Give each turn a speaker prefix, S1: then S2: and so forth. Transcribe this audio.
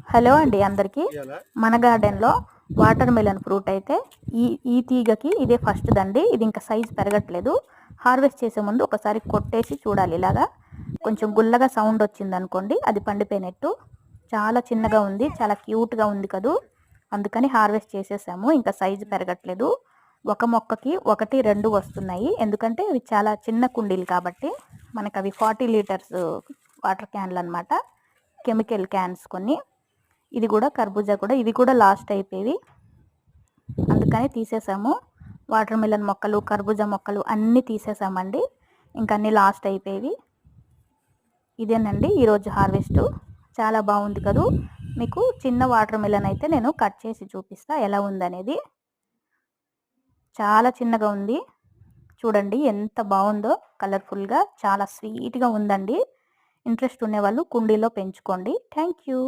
S1: Hello అండి అందరికీ. మన గార్డెన్‌లో వాటర్ మెలన్ ఫ్రూట్ అయితే ఈ తీగకి ఇదే ఫస్ట్ దండి. ఇది ఇంకా సైజ్ పెరగట్లేదు. హార్వెస్ట్ చేసే ముందు ఒకసారి కొట్టేసి చూడాలి. ఇలాగా కొంచెం గుల్లగా సౌండ్ వచ్చిందనుకోండి అది పండిపోయినట్టు. చాలా చిన్నగా ఉంది, చాలా క్యూట్గా ఉంది కదూ. అందుకని హార్వెస్ట్ చేసేసాము. ఇంకా సైజు పెరగట్లేదు. ఒక మొక్కకి 1, 2 వస్తున్నాయి. ఎందుకంటే ఇవి చాలా చిన్న కుండీలు కాబట్టి. మనకు అవి 40 లీటర్స్ వాటర్ క్యాన్లు అనమాట, కెమికల్ క్యాన్స్ కొన్ని. ఇది కూడా కర్బూజా కూడా, ఇవి కూడా లాస్ట్ అయిపోయేవి, అందుకని తీసేసాము. వాటర్ మిలన్ మొక్కలు, కర్బూజా మొక్కలు అన్నీ తీసేసామండి. ఇంకా అన్నీ లాస్ట్ అయిపోయేవి. ఇదేనండి ఈరోజు హార్వెస్ట్. చాలా బాగుంది కదూ. మీకు చిన్న వాటర్ మిలన్ అయితే నేను కట్ చేసి చూపిస్తా ఎలా ఉందనేది. చాలా చిన్నగా ఉంది చూడండి, ఎంత బాగుందో. కలర్ఫుల్గా చాలా స్వీట్గా ఉందండి. ఇంట్రెస్ట్ ఉన్నవాళ్ళు కుండీలో పెంచుకోండి. Thank you.